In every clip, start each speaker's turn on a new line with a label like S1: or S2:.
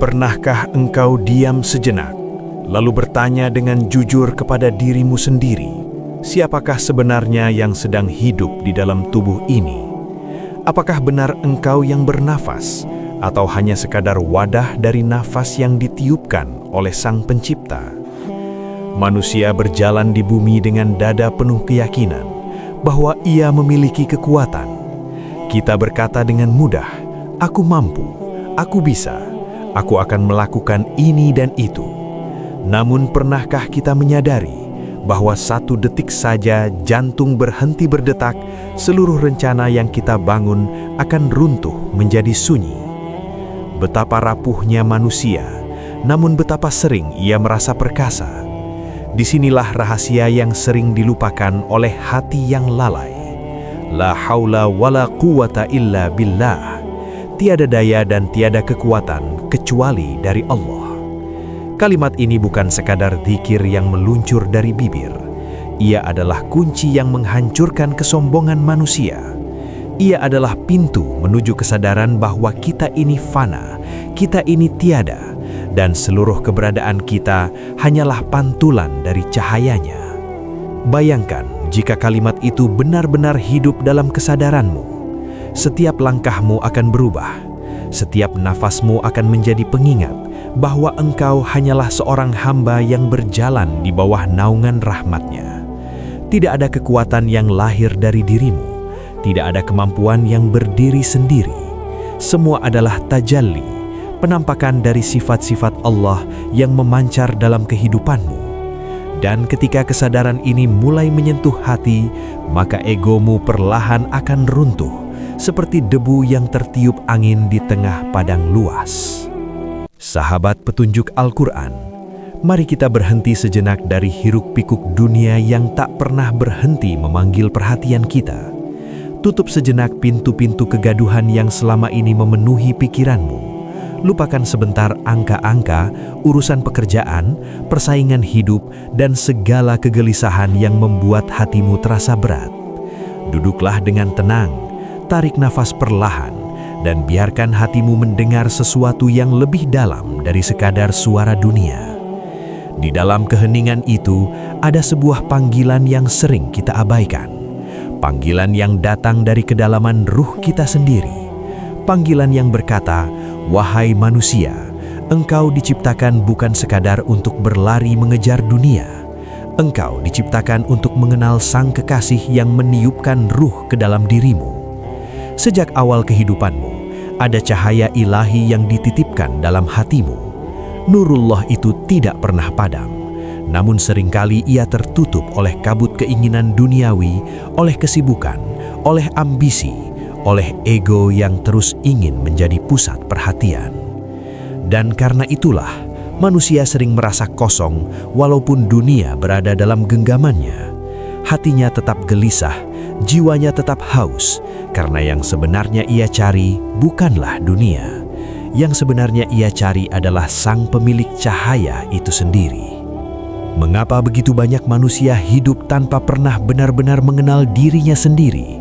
S1: Pernahkah engkau diam sejenak, lalu bertanya dengan jujur kepada dirimu sendiri, siapakah sebenarnya yang sedang hidup di dalam tubuh ini? Apakah benar engkau yang bernafas, atau hanya sekadar wadah dari nafas yang ditiupkan oleh Sang Pencipta? Manusia berjalan di bumi dengan dada penuh keyakinan bahwa ia memiliki kekuatan. Kita berkata dengan mudah, "Aku mampu, aku bisa. Aku akan melakukan ini dan itu." Namun pernahkah kita menyadari bahwa satu detik saja jantung berhenti berdetak, seluruh rencana yang kita bangun akan runtuh menjadi sunyi? Betapa rapuhnya manusia, namun betapa sering ia merasa perkasa. Disinilah rahasia yang sering dilupakan oleh hati yang lalai. La haula wala quwata illa billah. Tiada daya dan tiada kekuatan kecuali dari Allah. Kalimat ini bukan sekadar dzikir yang meluncur dari bibir. Ia adalah kunci yang menghancurkan kesombongan manusia. Ia adalah pintu menuju kesadaran bahwa kita ini fana, kita ini tiada, dan seluruh keberadaan kita hanyalah pantulan dari cahayanya. Bayangkan jika kalimat itu benar-benar hidup dalam kesadaranmu. Setiap langkahmu akan berubah. Setiap nafasmu akan menjadi pengingat bahwa engkau hanyalah seorang hamba yang berjalan di bawah naungan rahmat-Nya. Tidak ada kekuatan yang lahir dari dirimu. Tidak ada kemampuan yang berdiri sendiri. Semua adalah tajalli, penampakan dari sifat-sifat Allah yang memancar dalam kehidupanmu. Dan ketika kesadaran ini mulai menyentuh hati, maka egomu perlahan akan runtuh, seperti debu yang tertiup angin di tengah padang luas. Sahabat petunjuk Al-Quran, mari kita berhenti sejenak dari hiruk-pikuk dunia yang tak pernah berhenti memanggil perhatian kita. Tutup sejenak pintu-pintu kegaduhan yang selama ini memenuhi pikiranmu. Lupakan sebentar angka-angka, urusan pekerjaan, persaingan hidup, dan segala kegelisahan yang membuat hatimu terasa berat. Duduklah dengan tenang. Tarik nafas perlahan dan biarkan hatimu mendengar sesuatu yang lebih dalam dari sekadar suara dunia. Di dalam keheningan itu ada sebuah panggilan yang sering kita abaikan. Panggilan yang datang dari kedalaman ruh kita sendiri. Panggilan yang berkata, "Wahai manusia, engkau diciptakan bukan sekadar untuk berlari mengejar dunia. Engkau diciptakan untuk mengenal Sang Kekasih yang meniupkan ruh ke dalam dirimu. Sejak awal kehidupanmu, ada cahaya ilahi yang dititipkan dalam hatimu. Nurullah itu tidak pernah padam, namun seringkali ia tertutup oleh kabut keinginan duniawi, oleh kesibukan, oleh ambisi, oleh ego yang terus ingin menjadi pusat perhatian. Dan karena itulah, manusia sering merasa kosong walaupun dunia berada dalam genggamannya. Hatinya tetap gelisah, jiwanya tetap haus, karena yang sebenarnya ia cari bukanlah dunia. Yang sebenarnya ia cari adalah Sang Pemilik cahaya itu sendiri. Mengapa begitu banyak manusia hidup tanpa pernah benar-benar mengenal dirinya sendiri?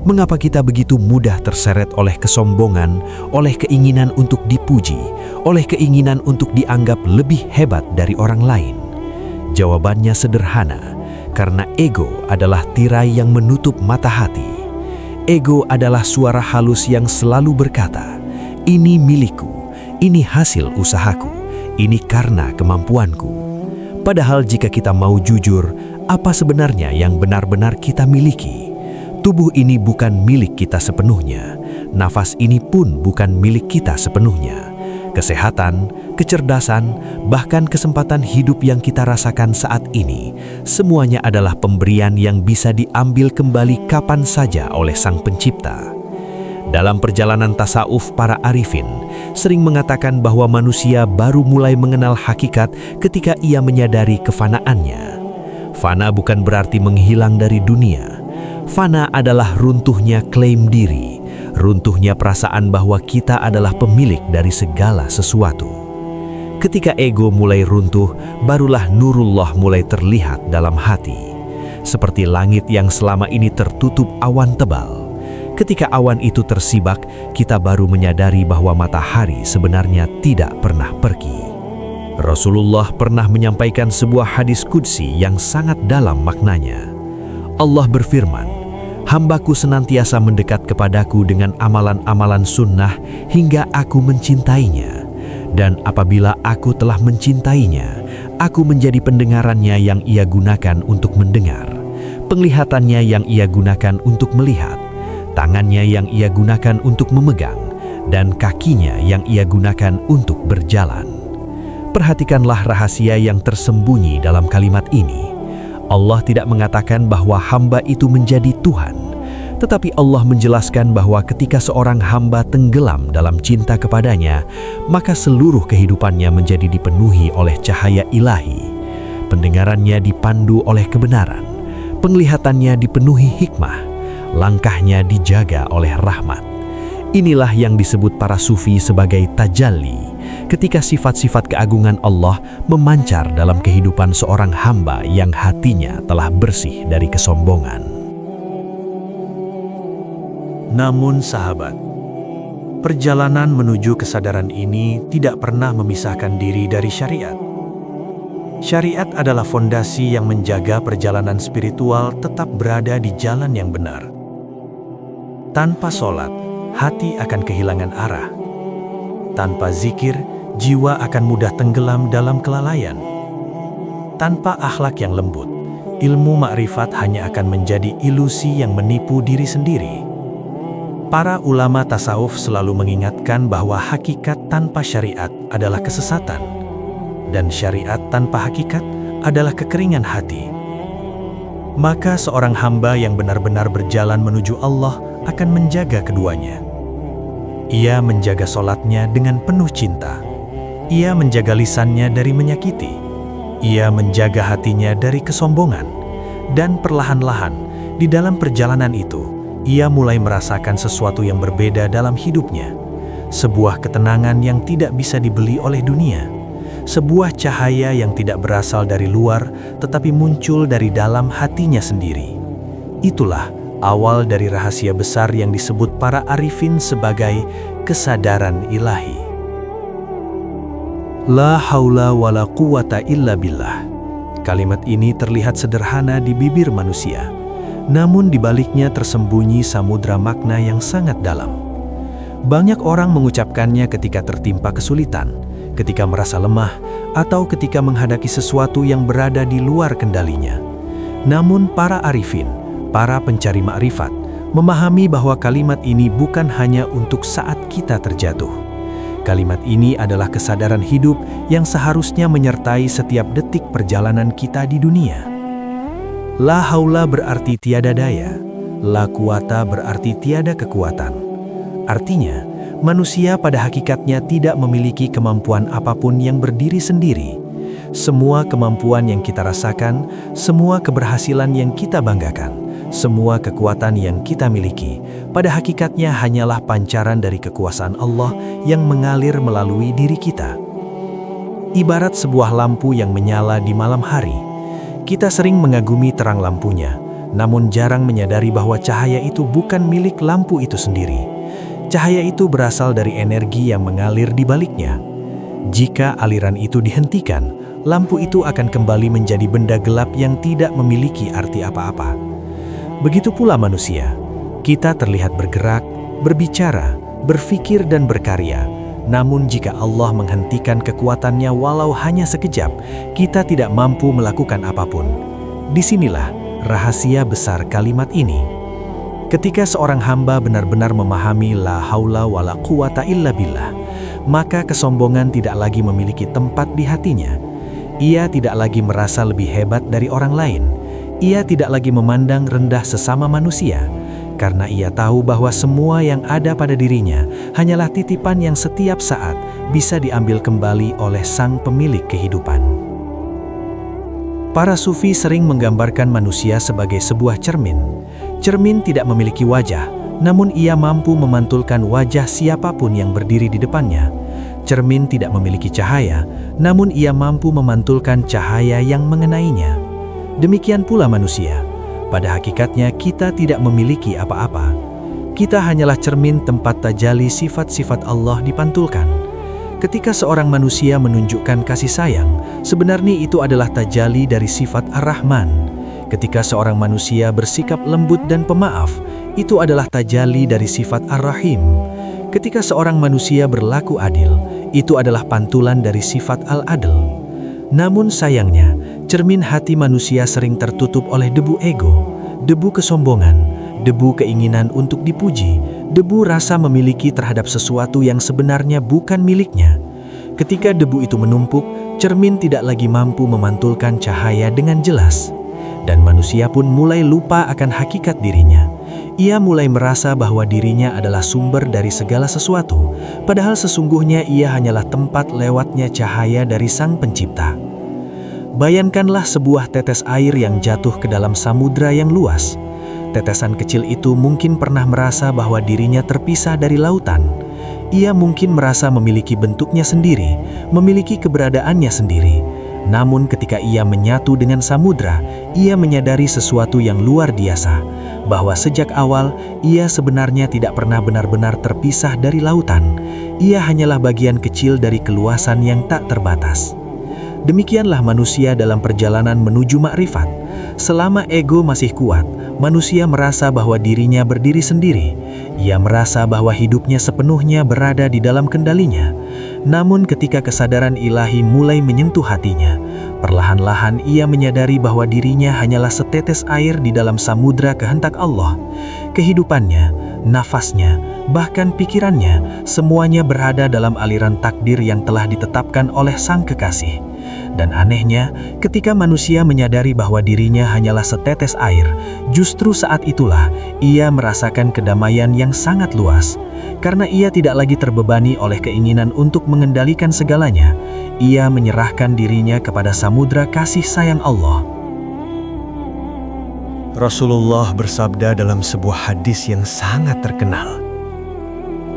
S1: Mengapa kita begitu mudah terseret oleh kesombongan, oleh keinginan untuk dipuji, oleh keinginan untuk dianggap lebih hebat dari orang lain? Jawabannya sederhana, karena ego adalah tirai yang menutup mata hati. Ego adalah suara halus yang selalu berkata, "Ini milikku, ini hasil usahaku, ini karena kemampuanku." Padahal jika kita mau jujur, apa sebenarnya yang benar-benar kita miliki? Tubuh ini bukan milik kita sepenuhnya. Nafas ini pun bukan milik kita sepenuhnya. Kesehatan, kecerdasan, bahkan kesempatan hidup yang kita rasakan saat ini, semuanya adalah pemberian yang bisa diambil kembali kapan saja oleh Sang Pencipta. Dalam perjalanan tasawuf, para arifin sering mengatakan bahwa manusia baru mulai mengenal hakikat ketika ia menyadari kefanaannya. Fana bukan berarti menghilang dari dunia. Fana adalah runtuhnya klaim diri, runtuhnya perasaan bahwa kita adalah pemilik dari segala sesuatu. Ketika ego mulai runtuh, barulah nurullah mulai terlihat dalam hati. Seperti langit yang selama ini tertutup awan tebal.
S2: Ketika awan itu tersibak, kita baru menyadari bahwa matahari sebenarnya tidak pernah pergi. Rasulullah pernah menyampaikan sebuah hadis qudsi yang sangat dalam maknanya. Allah berfirman, "Hambaku senantiasa mendekat kepadaku dengan amalan-amalan sunnah hingga aku mencintainya. Dan apabila aku telah mencintainya, aku menjadi pendengarannya yang ia gunakan untuk mendengar, penglihatannya yang ia gunakan untuk melihat, tangannya yang ia gunakan untuk memegang, dan kakinya yang ia gunakan untuk berjalan." Perhatikanlah rahasia yang tersembunyi dalam kalimat ini. Allah tidak mengatakan bahwa hamba itu menjadi Tuhan, tetapi Allah menjelaskan bahwa ketika seorang hamba tenggelam dalam cinta kepadanya, maka seluruh kehidupannya menjadi dipenuhi oleh cahaya ilahi. Pendengarannya dipandu oleh kebenaran, penglihatannya dipenuhi hikmah, langkahnya dijaga oleh rahmat. Inilah yang disebut para sufi sebagai tajalli, ketika sifat-sifat keagungan Allah memancar dalam kehidupan seorang hamba yang hatinya telah bersih dari kesombongan.
S1: Namun sahabat, perjalanan menuju kesadaran ini tidak pernah memisahkan diri dari syariat. Syariat adalah fondasi yang menjaga perjalanan spiritual tetap berada di jalan yang benar. Tanpa sholat, hati akan kehilangan arah. Tanpa zikir, jiwa akan mudah tenggelam dalam kelalaian. Tanpa akhlak yang lembut, ilmu makrifat hanya akan menjadi ilusi yang menipu diri sendiri. Para ulama tasawuf selalu mengingatkan bahwa hakikat tanpa syariat adalah kesesatan, dan syariat tanpa hakikat adalah kekeringan hati. Maka seorang hamba yang benar-benar berjalan menuju Allah akan menjaga keduanya. Ia menjaga sholatnya dengan penuh cinta. Ia menjaga lisannya dari menyakiti. Ia menjaga hatinya dari kesombongan. Dan perlahan-lahan, di dalam perjalanan itu, ia mulai merasakan sesuatu yang berbeda dalam hidupnya. Sebuah ketenangan yang tidak bisa dibeli oleh dunia. Sebuah cahaya yang tidak berasal dari luar, tetapi muncul dari dalam hatinya sendiri. Itulah awal dari rahasia besar yang disebut para arifin sebagai kesadaran ilahi. La haula wa la quwata illa billah. Kalimat ini terlihat sederhana di bibir manusia, namun di baliknya tersembunyi samudra makna yang sangat dalam. Banyak orang mengucapkannya ketika tertimpa kesulitan, ketika merasa lemah, atau ketika menghadapi sesuatu yang berada di luar kendalinya. Namun para arifin, para pencari makrifat, memahami bahwa kalimat ini bukan hanya untuk saat kita terjatuh. Kalimat ini adalah kesadaran hidup yang seharusnya menyertai setiap detik perjalanan kita di dunia. La haula berarti tiada daya, la quwata berarti tiada kekuatan. Artinya, manusia pada hakikatnya tidak memiliki kemampuan apapun yang berdiri sendiri. Semua kemampuan yang kita rasakan, semua keberhasilan yang kita banggakan, semua kekuatan yang kita miliki, pada hakikatnya hanyalah pancaran dari kekuasaan Allah yang mengalir melalui diri kita. Ibarat sebuah lampu yang menyala di malam hari, kita sering mengagumi terang lampunya, namun jarang menyadari bahwa cahaya itu bukan milik lampu itu sendiri. Cahaya itu berasal dari energi yang mengalir di baliknya. Jika aliran itu dihentikan, lampu itu akan kembali menjadi benda gelap yang tidak memiliki arti apa-apa. Begitu pula manusia, kita terlihat bergerak, berbicara, berpikir dan berkarya. Namun jika Allah menghentikan kekuatannya walau hanya sekejap, kita tidak mampu melakukan apapun. Disinilah rahasia besar kalimat ini. Ketika seorang hamba benar-benar memahami la haula wa la quwata illa billah, maka kesombongan tidak lagi memiliki tempat di hatinya. Ia tidak lagi merasa lebih hebat dari orang lain. Ia tidak lagi memandang rendah sesama manusia, karena ia tahu bahwa semua yang ada pada dirinya hanyalah titipan yang setiap saat bisa diambil kembali oleh Sang Pemilik kehidupan. Para sufi sering menggambarkan manusia sebagai sebuah cermin. Cermin tidak memiliki wajah, namun ia mampu memantulkan wajah siapapun yang berdiri di depannya. Cermin tidak memiliki cahaya, namun ia mampu memantulkan cahaya yang mengenainya. Demikian pula manusia. Pada hakikatnya kita tidak memiliki apa-apa.
S2: Kita hanyalah cermin tempat tajalli sifat-sifat Allah dipantulkan. Ketika seorang manusia menunjukkan kasih sayang, sebenarnya itu adalah tajalli dari sifat Ar-Rahman. Ketika seorang manusia bersikap lembut dan pemaaf, itu adalah tajalli dari sifat Ar-Rahim. Ketika seorang manusia berlaku adil, itu adalah pantulan dari sifat Al-Adl. Namun sayangnya, cermin hati manusia sering tertutup oleh debu ego, debu kesombongan, debu keinginan untuk dipuji, debu rasa memiliki terhadap sesuatu yang sebenarnya bukan miliknya. Ketika debu itu menumpuk, cermin tidak lagi mampu memantulkan cahaya dengan jelas. Dan manusia pun mulai lupa akan hakikat dirinya. Ia mulai merasa bahwa dirinya adalah sumber dari segala sesuatu, padahal sesungguhnya ia hanyalah tempat lewatnya cahaya dari Sang Pencipta. Bayangkanlah sebuah tetes air yang jatuh ke dalam samudra yang luas. Tetesan kecil itu mungkin pernah merasa bahwa dirinya terpisah dari lautan. Ia mungkin merasa memiliki bentuknya sendiri, memiliki keberadaannya sendiri. Namun ketika ia menyatu dengan samudra, ia menyadari sesuatu yang luar biasa, bahwa sejak awal ia sebenarnya tidak pernah benar-benar terpisah dari lautan. Ia hanyalah bagian kecil dari keluasan yang tak terbatas. Demikianlah manusia dalam perjalanan menuju makrifat. Selama ego masih kuat, manusia merasa bahwa dirinya berdiri sendiri. Ia merasa bahwa hidupnya sepenuhnya berada di dalam kendalinya. Namun ketika kesadaran ilahi mulai menyentuh hatinya, perlahan-lahan ia menyadari bahwa dirinya hanyalah setetes air di dalam samudra kehendak Allah. Kehidupannya, nafasnya, bahkan pikirannya, semuanya berada dalam aliran takdir yang telah ditetapkan oleh Sang Kekasih. Dan anehnya, ketika manusia menyadari bahwa dirinya hanyalah setetes air, justru saat itulah ia merasakan kedamaian yang sangat luas. Karena ia tidak lagi terbebani oleh keinginan untuk mengendalikan segalanya, ia menyerahkan dirinya kepada samudra kasih sayang Allah.
S1: Rasulullah bersabda dalam sebuah hadis yang sangat terkenal,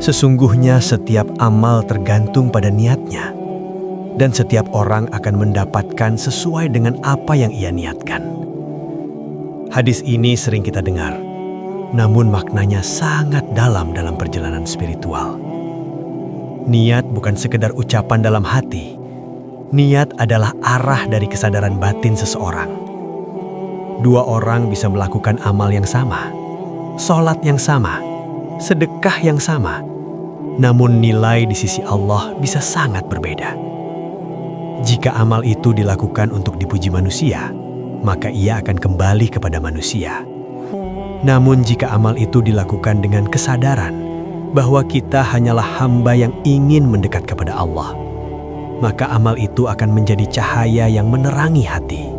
S1: "Sesungguhnya setiap amal tergantung pada niatnya, dan setiap orang akan mendapatkan sesuai dengan apa yang ia niatkan." Hadis ini sering kita dengar, namun maknanya sangat dalam perjalanan spiritual. Niat bukan sekedar ucapan dalam hati. Niat adalah arah dari kesadaran batin seseorang. Dua orang bisa melakukan amal yang sama, sholat yang sama, sedekah yang sama, namun nilai di sisi Allah bisa sangat berbeda. Jika amal itu dilakukan untuk dipuji manusia, maka ia akan kembali kepada manusia. Namun jika amal itu dilakukan dengan kesadaran bahwa kita hanyalah hamba yang ingin mendekat kepada Allah, maka amal itu akan menjadi cahaya yang menerangi hati.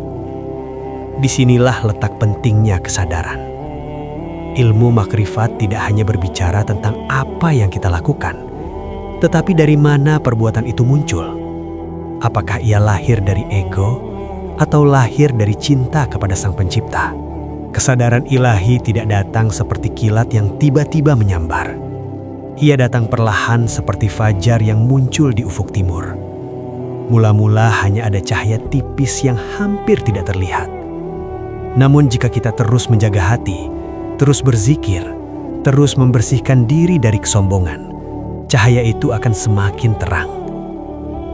S1: Disinilah letak pentingnya kesadaran. Ilmu makrifat tidak hanya berbicara tentang apa yang kita lakukan, tetapi dari mana perbuatan itu muncul. Apakah ia lahir dari ego atau lahir dari cinta kepada Sang Pencipta? Kesadaran ilahi tidak datang seperti kilat yang tiba-tiba menyambar. Ia datang perlahan seperti fajar yang muncul di ufuk timur. Mula-mula hanya ada cahaya tipis yang hampir tidak terlihat. Namun jika kita terus menjaga hati, terus berzikir, terus membersihkan diri dari kesombongan, cahaya itu akan semakin terang.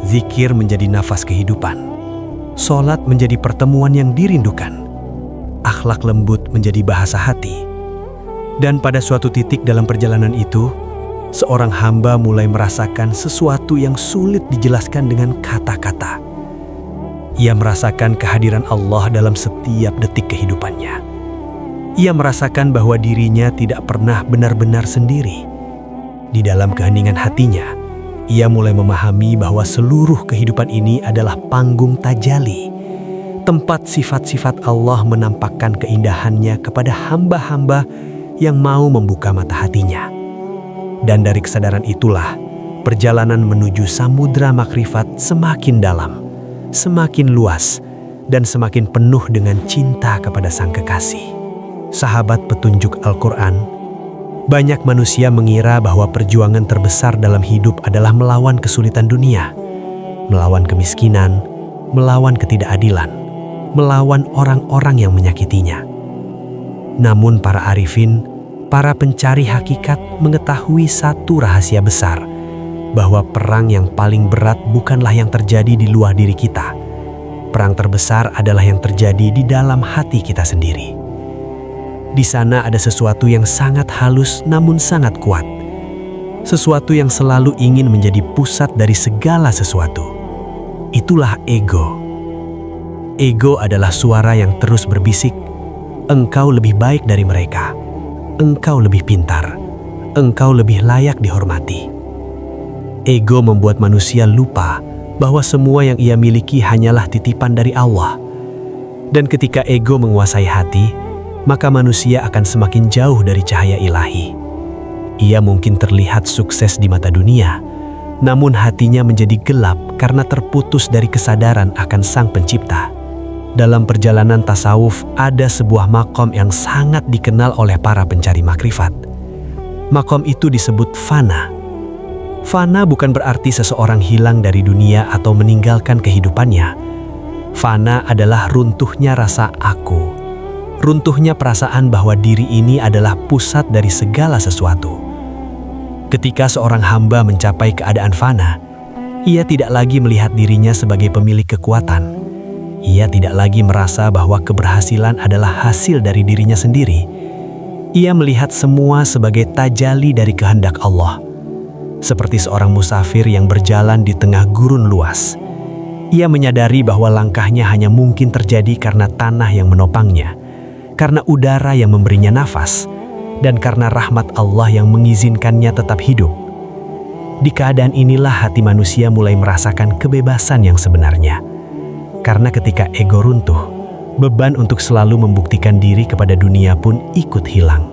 S1: Zikir menjadi nafas kehidupan. Sholat menjadi pertemuan yang dirindukan. Akhlak lembut menjadi bahasa hati. Dan pada suatu titik dalam perjalanan itu, seorang hamba mulai merasakan sesuatu yang sulit dijelaskan dengan kata-kata. Ia merasakan kehadiran Allah dalam setiap detik kehidupannya. Ia merasakan bahwa dirinya tidak pernah benar-benar sendiri. Di dalam keheningan hatinya, ia mulai memahami bahwa seluruh kehidupan ini adalah panggung tajalli, tempat sifat-sifat Allah menampakkan keindahannya kepada hamba-hamba yang mau membuka mata hatinya. Dan dari kesadaran itulah, perjalanan menuju samudra makrifat semakin dalam, semakin luas, dan semakin penuh dengan cinta kepada Sang Kekasih. Sahabat petunjuk Al-Quran, banyak manusia mengira bahwa perjuangan terbesar dalam hidup adalah melawan kesulitan dunia, melawan kemiskinan, melawan ketidakadilan, melawan orang-orang yang menyakitinya. Namun para arifin
S3: para pencari hakikat mengetahui satu rahasia besar, bahwa perang yang paling berat bukanlah yang terjadi di luar diri kita. Perang terbesar adalah yang terjadi di dalam hati kita sendiri. Di sana ada sesuatu yang sangat halus namun sangat kuat. Sesuatu yang selalu ingin menjadi pusat dari segala sesuatu. Itulah ego. Ego adalah suara yang terus berbisik, "Engkau lebih baik dari mereka. Engkau lebih pintar. Engkau lebih layak dihormati." Ego membuat manusia lupa bahwa semua yang ia miliki hanyalah titipan dari Allah. Dan ketika ego menguasai hati, maka manusia akan semakin jauh dari cahaya ilahi. Ia mungkin terlihat sukses di mata dunia, namun hatinya menjadi gelap karena terputus dari kesadaran akan Sang Pencipta. Dalam perjalanan tasawuf ada sebuah makom yang sangat dikenal oleh para pencari makrifat. Makom itu disebut fana. Fana bukan berarti seseorang hilang dari dunia atau meninggalkan kehidupannya. Fana adalah runtuhnya rasa aku. Runtuhnya perasaan bahwa diri ini adalah pusat dari segala sesuatu. Ketika seorang hamba mencapai keadaan fana, ia tidak lagi melihat dirinya sebagai pemilik kekuatan. Ia tidak lagi merasa bahwa keberhasilan adalah hasil dari dirinya sendiri. Ia melihat semua sebagai tajali dari kehendak Allah. Seperti seorang musafir yang berjalan di tengah gurun luas. Ia menyadari bahwa langkahnya hanya mungkin terjadi karena tanah yang menopangnya, karena udara yang memberinya nafas, dan karena rahmat Allah yang mengizinkannya tetap hidup. Di keadaan inilah hati manusia mulai merasakan kebebasan yang sebenarnya. Karena ketika ego runtuh, beban untuk selalu membuktikan diri kepada dunia pun ikut hilang.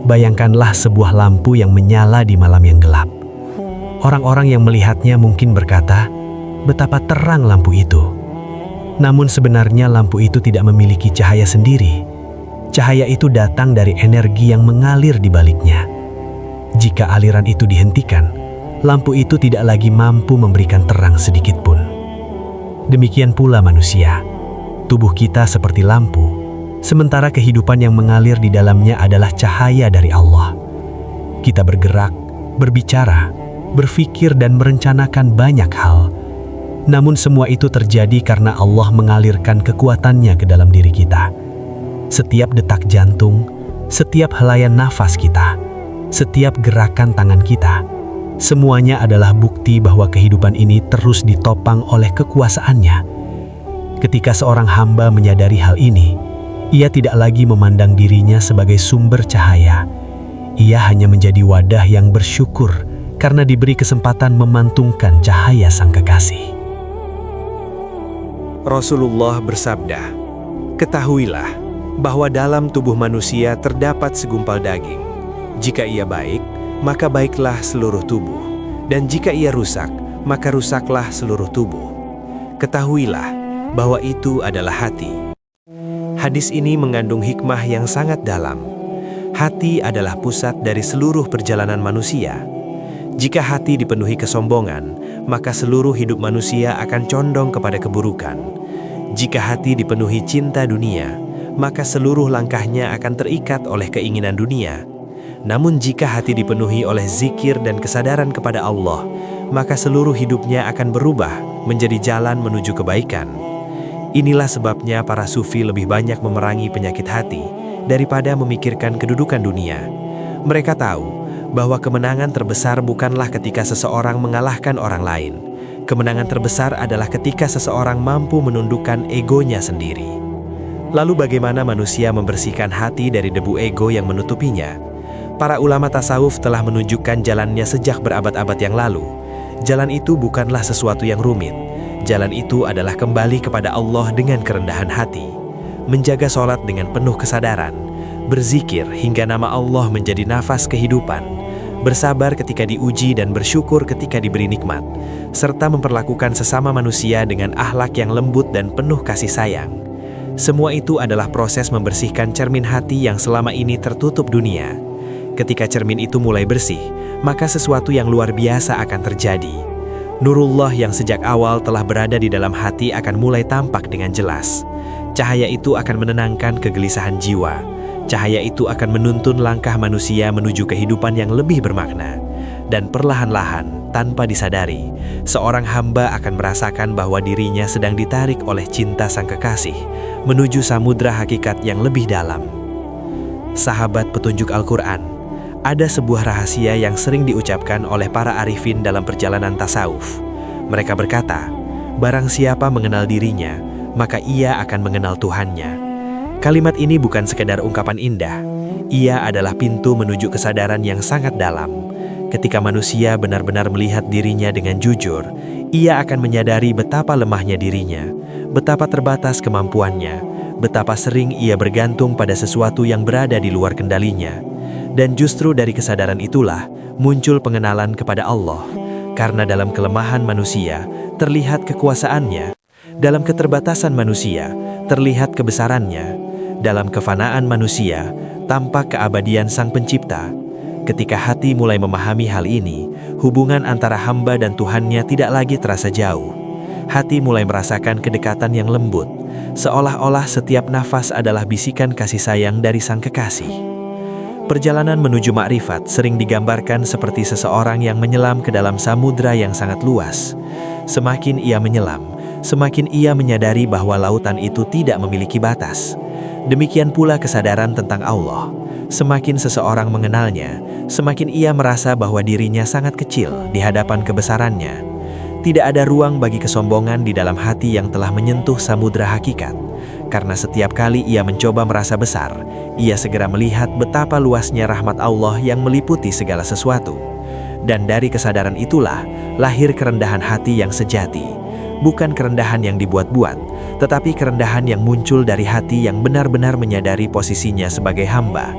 S3: Bayangkanlah sebuah lampu yang menyala di malam yang gelap. Orang-orang yang melihatnya mungkin berkata, "Betapa terang lampu itu." Namun sebenarnya lampu itu tidak memiliki cahaya sendiri. Cahaya itu datang dari energi yang mengalir di baliknya. Jika aliran itu dihentikan, lampu itu tidak lagi mampu memberikan terang sedikit pun. Demikian pula manusia. Tubuh kita seperti lampu, sementara kehidupan yang mengalir di dalamnya adalah cahaya dari Allah. Kita bergerak, berbicara, berpikir dan merencanakan banyak hal. Namun semua itu terjadi karena Allah mengalirkan kekuatannya ke dalam diri kita. Setiap detak jantung, setiap helaian nafas kita, setiap gerakan tangan kita, semuanya adalah bukti bahwa kehidupan ini terus ditopang oleh kekuasaannya. Ketika seorang hamba menyadari hal ini, ia tidak lagi memandang dirinya sebagai sumber cahaya. Ia hanya menjadi wadah yang bersyukur karena diberi kesempatan memantungkan cahaya Sang Kekasih.
S1: Rasulullah bersabda, "Ketahuilah bahwa dalam tubuh manusia terdapat segumpal daging. Jika ia baik, maka baiklah seluruh tubuh. Dan jika ia rusak, maka rusaklah seluruh tubuh. Ketahuilah bahwa itu adalah hati." Hadis ini mengandung hikmah yang sangat dalam. Hati adalah pusat dari seluruh perjalanan manusia. Jika hati dipenuhi kesombongan, maka seluruh hidup manusia akan condong kepada keburukan. Jika hati dipenuhi cinta dunia, maka seluruh langkahnya akan terikat oleh keinginan dunia. Namun jika hati dipenuhi oleh zikir dan kesadaran kepada Allah, maka seluruh hidupnya akan berubah menjadi jalan menuju kebaikan. Inilah sebabnya para sufi lebih banyak memerangi penyakit hati daripada memikirkan kedudukan dunia. Mereka tahu bahwa kemenangan terbesar bukanlah ketika seseorang mengalahkan orang lain. Kemenangan terbesar adalah ketika seseorang mampu menundukkan egonya sendiri. Lalu bagaimana manusia membersihkan hati dari debu ego yang menutupinya? Para ulama tasawuf telah menunjukkan jalannya sejak berabad-abad yang lalu. Jalan itu bukanlah sesuatu yang rumit. Jalan itu adalah kembali kepada Allah dengan kerendahan hati, menjaga sholat dengan penuh kesadaran, berzikir hingga nama Allah menjadi nafas kehidupan, bersabar ketika diuji dan bersyukur ketika diberi nikmat, serta memperlakukan sesama manusia dengan akhlak yang lembut dan penuh kasih sayang. Semua itu adalah proses membersihkan cermin hati yang selama ini tertutup dunia. Ketika cermin itu mulai bersih, maka sesuatu yang luar biasa akan terjadi. Nurullah yang sejak awal telah berada di dalam hati akan mulai tampak dengan jelas. Cahaya itu akan menenangkan kegelisahan jiwa.
S2: Cahaya itu akan menuntun langkah manusia menuju kehidupan yang lebih bermakna. Dan perlahan-lahan, tanpa disadari, seorang hamba akan merasakan bahwa dirinya sedang ditarik oleh cinta Sang Kekasih menuju samudra hakikat yang lebih dalam. Sahabat petunjuk Al-Quran, ada sebuah rahasia yang sering diucapkan oleh para arifin dalam perjalanan tasawuf. Mereka berkata, barang siapa mengenal dirinya, maka ia akan mengenal Tuhannya. Kalimat ini bukan sekedar ungkapan indah, ia adalah pintu menuju kesadaran yang sangat dalam. Ketika manusia benar-benar melihat dirinya dengan jujur, ia akan menyadari betapa lemahnya dirinya, betapa terbatas kemampuannya, betapa sering ia bergantung pada sesuatu yang berada di luar kendalinya. Dan justru dari kesadaran itulah muncul pengenalan kepada Allah, karena dalam kelemahan manusia terlihat kekuasaannya, dalam keterbatasan manusia terlihat kebesarannya, dalam kefanaan manusia tampak keabadian Sang Pencipta. Ketika hati mulai memahami hal ini, hubungan antara hamba dan Tuhannya tidak lagi terasa jauh. Hati mulai merasakan kedekatan yang lembut, seolah-olah setiap nafas adalah bisikan kasih sayang dari Sang Kekasih. Perjalanan menuju makrifat sering digambarkan seperti seseorang yang menyelam ke dalam samudra yang sangat luas. Semakin ia menyelam, semakin ia menyadari bahwa lautan itu tidak memiliki batas. Demikian pula kesadaran tentang Allah. Semakin seseorang mengenalnya, semakin ia merasa bahwa dirinya sangat kecil di hadapan kebesarannya. Tidak ada ruang bagi kesombongan di dalam hati yang telah menyentuh samudra hakikat. Karena setiap kali ia mencoba merasa besar, ia segera melihat betapa luasnya rahmat Allah yang meliputi segala sesuatu. Dan dari kesadaran itulah lahir kerendahan hati yang sejati. Bukan kerendahan yang dibuat-buat, tetapi kerendahan yang muncul dari hati yang benar-benar menyadari posisinya sebagai hamba.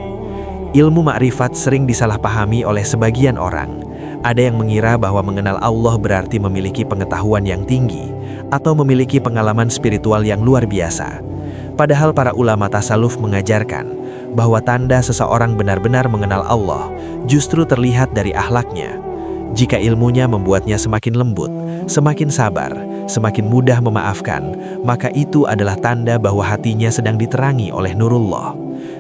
S2: Ilmu makrifat sering disalahpahami oleh sebagian orang. Ada yang mengira bahwa mengenal Allah berarti memiliki pengetahuan yang tinggi atau memiliki pengalaman spiritual yang luar biasa. Padahal para ulama tasawuf mengajarkan bahwa tanda seseorang benar-benar mengenal Allah justru terlihat dari akhlaknya. Jika ilmunya membuatnya semakin lembut, semakin sabar, semakin mudah memaafkan, maka itu adalah tanda bahwa hatinya sedang diterangi oleh nurullah.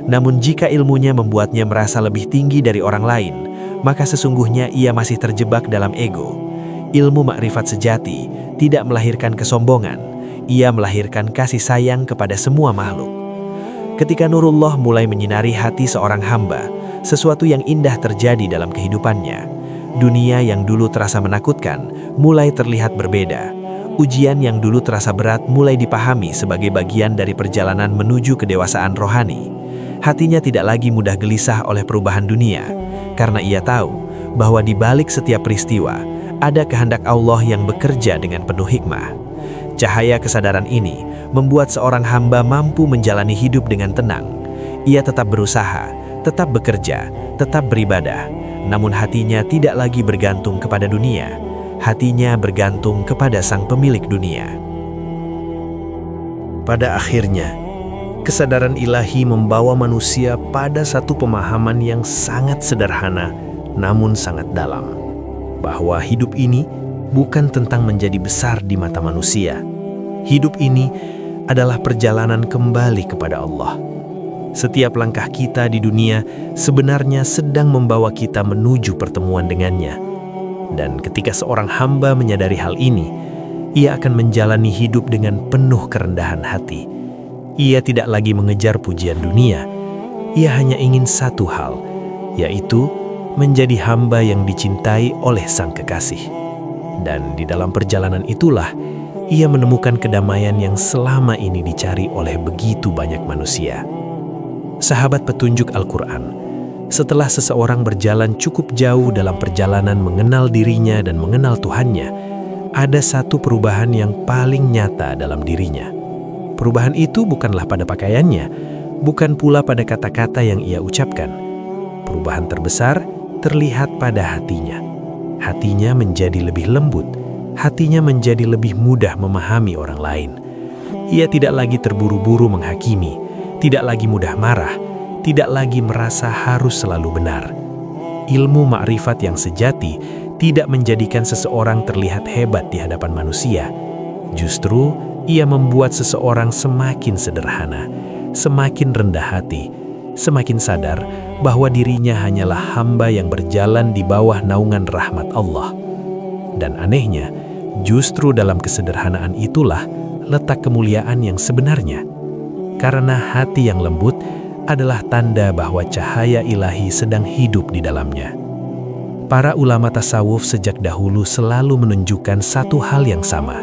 S2: Namun jika ilmunya membuatnya merasa lebih tinggi dari orang lain, maka sesungguhnya ia masih terjebak dalam ego. Ilmu makrifat sejati tidak melahirkan kesombongan, ia melahirkan kasih sayang kepada semua makhluk. Ketika nurullah mulai menyinari hati seorang hamba, sesuatu yang indah terjadi dalam kehidupannya. Dunia yang dulu terasa menakutkan mulai terlihat berbeda. Ujian yang dulu terasa berat mulai dipahami sebagai bagian dari perjalanan menuju kedewasaan rohani. Hatinya tidak lagi mudah gelisah oleh perubahan dunia, karena ia tahu bahwa di balik setiap peristiwa ada kehendak Allah yang bekerja dengan penuh hikmah. Cahaya kesadaran ini membuat seorang hamba mampu menjalani hidup dengan tenang. Ia tetap berusaha, tetap bekerja, tetap beribadah, namun hatinya tidak lagi bergantung kepada dunia. Hatinya bergantung kepada Sang Pemilik dunia.
S1: Pada akhirnya, kesadaran ilahi membawa manusia pada satu pemahaman yang sangat sederhana namun sangat dalam, bahwa hidup ini bukan tentang menjadi besar di mata manusia. Hidup ini adalah perjalanan kembali kepada Allah. Setiap langkah kita di dunia sebenarnya sedang membawa kita menuju pertemuan dengannya. Dan ketika seorang hamba menyadari hal ini, ia akan menjalani hidup dengan penuh kerendahan hati. Ia tidak lagi mengejar pujian dunia. Ia hanya ingin satu hal, yaitu menjadi hamba yang dicintai oleh Sang Kekasih. Dan di dalam perjalanan itulah, ia menemukan kedamaian yang selama ini dicari oleh begitu banyak manusia. Sahabat petunjuk Al-Quran, setelah seseorang berjalan cukup jauh dalam perjalanan mengenal dirinya dan mengenal Tuhannya, ada satu perubahan yang paling nyata dalam dirinya. Perubahan itu bukanlah pada pakaiannya, bukan pula pada kata-kata yang ia ucapkan. Perubahan terbesar terlihat pada hatinya. Hatinya menjadi lebih lembut, hatinya menjadi lebih mudah memahami orang lain. Ia tidak lagi terburu-buru menghakimi, tidak lagi mudah marah, tidak lagi merasa harus selalu benar. Ilmu makrifat yang sejati tidak menjadikan seseorang terlihat hebat di hadapan manusia. Justru, ia membuat seseorang semakin sederhana, semakin rendah hati,
S3: semakin sadar bahwa dirinya hanyalah hamba yang berjalan di bawah naungan rahmat Allah. Dan anehnya, justru dalam kesederhanaan itulah letak kemuliaan yang sebenarnya. Karena hati yang lembut adalah tanda bahwa cahaya ilahi sedang hidup di dalamnya. Para ulama tasawuf sejak dahulu selalu menunjukkan satu hal yang sama.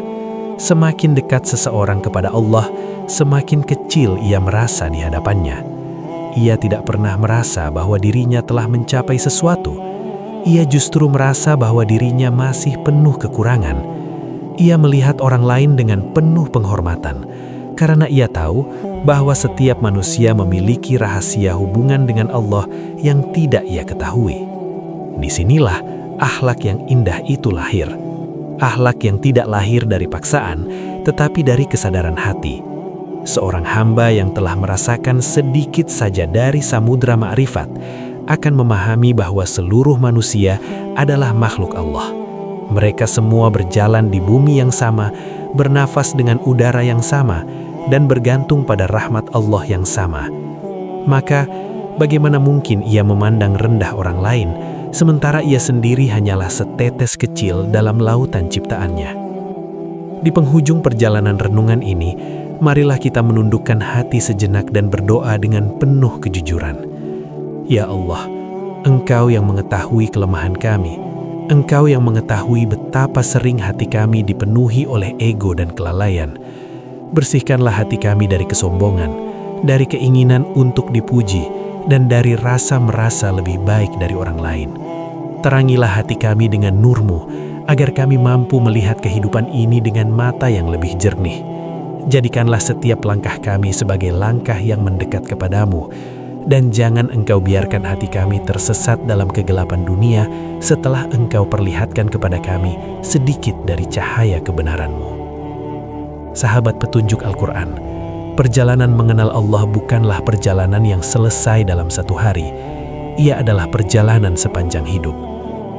S3: Semakin dekat seseorang kepada Allah, semakin kecil ia merasa di hadapannya. Ia tidak pernah merasa bahwa dirinya telah mencapai sesuatu. Ia justru merasa bahwa dirinya masih penuh kekurangan. Ia melihat orang lain dengan penuh penghormatan, karena ia tahu bahwa setiap manusia memiliki rahasia hubungan dengan Allah yang tidak ia ketahui. Disinilah akhlak yang indah itu lahir. Akhlak yang tidak lahir dari paksaan, tetapi dari kesadaran hati. Seorang hamba yang telah merasakan sedikit saja dari samudra ma'rifat akan memahami bahwa seluruh manusia adalah makhluk Allah. Mereka semua berjalan di bumi yang sama, bernafas dengan udara yang sama, dan bergantung pada rahmat Allah yang sama. Maka, bagaimana mungkin ia memandang rendah orang lain, sementara ia sendiri hanyalah setetes kecil dalam lautan ciptaannya? Di penghujung perjalanan renungan ini, marilah kita menundukkan hati sejenak dan berdoa dengan penuh kejujuran. Ya Allah, Engkau yang mengetahui kelemahan kami. Engkau yang mengetahui betapa sering hati kami dipenuhi oleh ego dan kelalaian. Bersihkanlah hati kami dari kesombongan, dari keinginan untuk dipuji, dan dari rasa merasa lebih baik dari orang lain. Terangilah hati kami dengan nur-Mu, agar kami mampu melihat kehidupan ini dengan mata yang lebih jernih. Jadikanlah setiap langkah kami sebagai langkah yang mendekat kepadamu, dan jangan Engkau biarkan hati kami tersesat dalam kegelapan dunia setelah Engkau perlihatkan kepada kami sedikit dari cahaya kebenaran-Mu. Sahabat petunjuk Al-Quran, perjalanan mengenal Allah bukanlah perjalanan yang selesai dalam satu hari. Ia adalah perjalanan sepanjang hidup.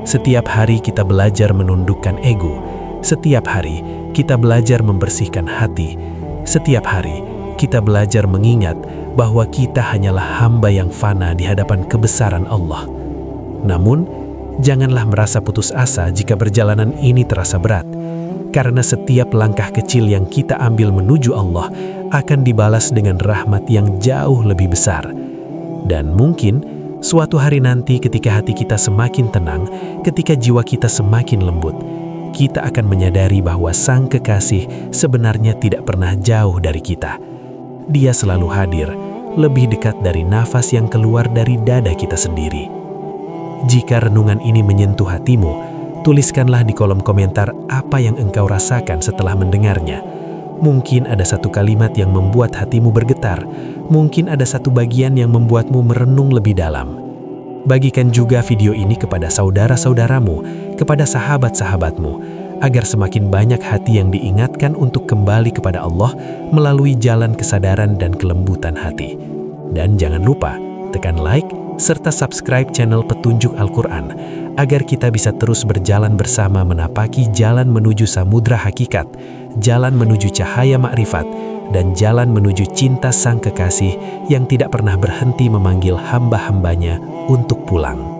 S3: Setiap hari kita belajar menundukkan ego. Setiap hari kita belajar membersihkan hati. Setiap hari kita belajar mengingat bahwa kita hanyalah hamba yang fana di hadapan kebesaran Allah. Namun, janganlah merasa putus asa jika perjalanan ini terasa berat, karena setiap langkah kecil yang kita ambil menuju Allah akan dibalas dengan rahmat yang jauh lebih besar. Dan mungkin suatu hari nanti ketika hati kita semakin tenang, ketika jiwa kita semakin lembut, kita akan menyadari bahwa Sang Kekasih sebenarnya tidak pernah jauh dari kita. Dia selalu hadir, lebih dekat dari nafas yang keluar dari dada kita sendiri. Jika renungan ini menyentuh hatimu, tuliskanlah di kolom komentar apa yang engkau rasakan setelah mendengarnya. Mungkin ada satu kalimat yang membuat hatimu bergetar, mungkin ada satu bagian yang membuatmu merenung lebih dalam. Bagikan juga video ini kepada saudara-saudaramu, kepada sahabat-sahabatmu, agar semakin banyak hati yang diingatkan untuk kembali kepada Allah melalui jalan kesadaran dan kelembutan hati. Dan jangan lupa, tekan like, serta subscribe channel Petunjuk Al-Quran, agar kita bisa terus berjalan bersama menapaki jalan menuju samudra hakikat, jalan menuju cahaya makrifat, dan jalan menuju cinta Sang Kekasih yang tidak pernah berhenti memanggil hamba-hambanya untuk pulang.